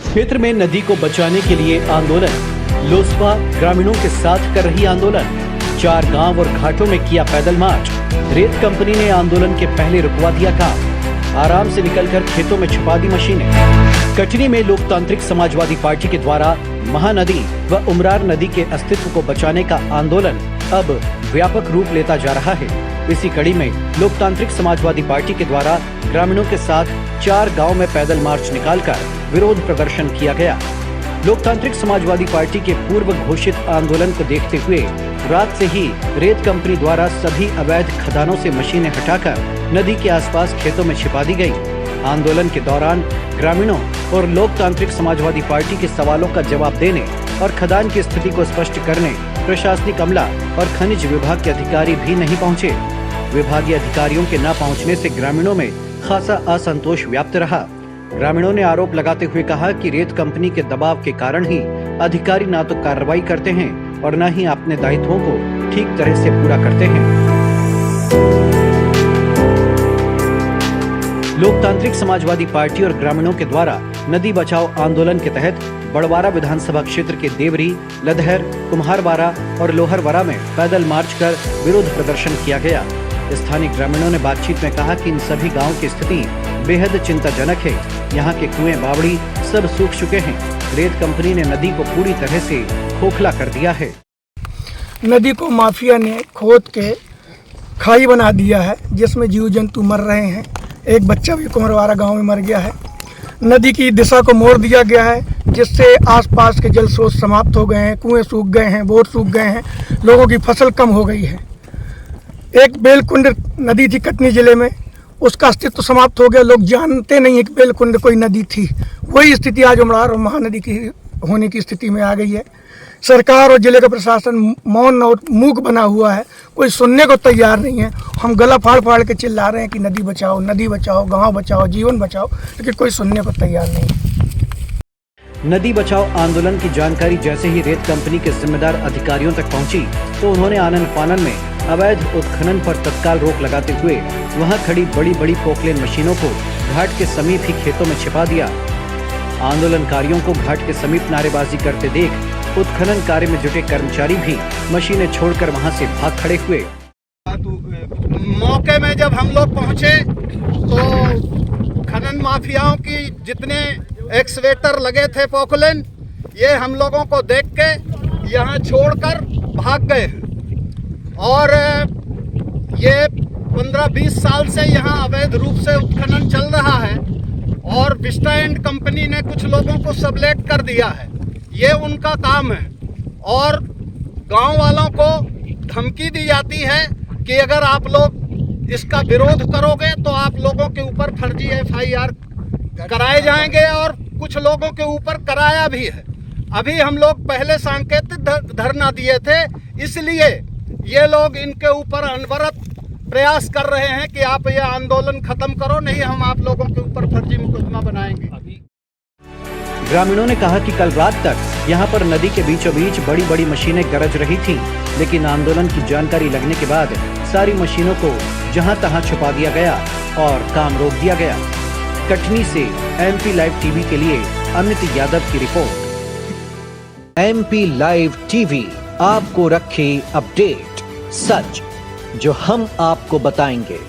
क्षेत्र में नदी को बचाने के लिए आंदोलन। लोसपा ग्रामीणों के साथ कर रही आंदोलन। 4 गांव और घाटों में किया पैदल मार्च। रेत कंपनी ने आंदोलन के पहले रुकवा दिया काम। आराम से निकलकर खेतों में छुपा दी मशीनें। कटनी में लोकतांत्रिक समाजवादी पार्टी के द्वारा महानदी व उमरार नदी के अस्तित्व को बचाने का आंदोलन अब व्यापक रूप लेता जा रहा है। इसी कड़ी में लोकतांत्रिक समाजवादी पार्टी के द्वारा ग्रामीणों के साथ 4 गांव में पैदल मार्च निकालकर विरोध प्रदर्शन किया गया। लोकतांत्रिक समाजवादी पार्टी के पूर्व घोषित आंदोलन को देखते हुए रात से ही रेत कंपनी द्वारा सभी अवैध खदानों से मशीनें हटाकर नदी के आसपास खेतों में छिपा दी गई। आंदोलन के दौरान ग्रामीणों और लोकतांत्रिक समाजवादी पार्टी के सवालों का जवाब देने और खदान की स्थिति को स्पष्ट करने प्रशासनिक अमला और खनिज विभाग के अधिकारी भी नहीं पहुंचे। विभागीय अधिकारियों के न पहुंचने से ग्रामीणों में खासा असंतोष व्याप्त रहा। ग्रामीणों ने आरोप लगाते हुए कहा कि रेत कंपनी के दबाव के कारण ही अधिकारी न तो कार्रवाई करते हैं और न ही अपने दायित्वों को ठीक तरह से पूरा करते हैं। लोकतांत्रिक समाजवादी पार्टी और ग्रामीणों के द्वारा नदी बचाओ आंदोलन के तहत बड़वारा विधानसभा क्षेत्र के देवरी, लदहर, कुम्हारवारा और लोहरवारा में पैदल मार्च कर विरोध प्रदर्शन किया गया। स्थानीय ग्रामीणों ने बातचीत में कहा कि इन सभी गांवों की स्थिति बेहद चिंताजनक है। यहाँ के कुएं, बावड़ी सब सूख चुके हैं। रेत कंपनी ने नदी को पूरी तरह से खोखला कर दिया है। नदी को माफिया ने खोद के खाई बना दिया है, जिसमें जीव जंतु मर रहे हैं। एक बच्चा भी कुम्हारवारा गांव में मर गया है। नदी की दिशा को मोड़ दिया गया है, जिससे आसपास के जल स्रोत समाप्त हो गए हैं। कुएं सूख गए हैं, बोर सूख गए हैं, लोगों की फसल कम हो गई है। एक बेलकुंड नदी थी कटनी जिले में, उसका अस्तित्व समाप्त हो गया। लोग जानते नहीं है कि बेलकुंड कोई नदी थी। वही स्थिति आज उमरार और महानदी की होने की स्थिति में आ गई है। सरकार और जिले का प्रशासन मौन और मूक बना हुआ है, कोई सुनने को तैयार नहीं है। हम गला फाड़ फाड़ के चिल्ला रहे हैं कि नदी बचाओ, गांव बचाओ, जीवन बचाओ, लेकिन कोई सुनने को तैयार नहीं है। नदी बचाओ आंदोलन की जानकारी जैसे ही रेत कंपनी के जिम्मेदार अधिकारियों तक पहुंची, तो उन्होंने आनन फानन में अवैध उत्खनन पर तत्काल रोक लगाते हुए वहां खड़ी बड़ी बड़ी पोकलेन मशीनों को घाट के समीप ही खेतों में छिपा दिया। आंदोलनकारियों को घाट के समीप नारेबाजी करते देख उत्खनन कार्य में जुटे कर्मचारी भी मशीनें छोड़कर वहां से भाग खड़े हुए। मौके में जब हम लोग पहुंचे तो खनन माफियाओं की जितने एक्सवेटर लगे थे पोकलेन, ये हम लोगों को देख के यहाँ छोड़कर भाग गए। और ये 15-20 साल से यहाँ अवैध रूप से उत्खनन चल रहा है और विस्टा एंड कंपनी ने कुछ लोगों को सबलेट कर दिया है। ये उनका काम है और गांव वालों को धमकी दी जाती है कि अगर आप लोग इसका विरोध करोगे तो आप लोगों के ऊपर फर्जी FIR कराए जाएंगे और कुछ लोगों के ऊपर कराया भी है। अभी हम लोग पहले सांकेतिक धरना दिए थे, इसलिए ये लोग इनके ऊपर अनवरत प्रयास कर रहे हैं कि आप ये आंदोलन खत्म करो, नहीं हम आप लोगों के ऊपर फर्जी मुकदमा बनाएंगे। ग्रामीणों ने कहा कि कल रात तक यहाँ पर नदी के बीचों बीच बड़ी बड़ी मशीनें गरज रही थीं, लेकिन आंदोलन की जानकारी लगने के बाद सारी मशीनों को जहाँ तहाँ छुपा दिया गया और काम रोक दिया गया। कटनी से MP लाइव टीवी के लिए अमित यादव की रिपोर्ट। MP लाइव टीवी आपको रखे अपडेट, सच जो हम आपको बताएंगे।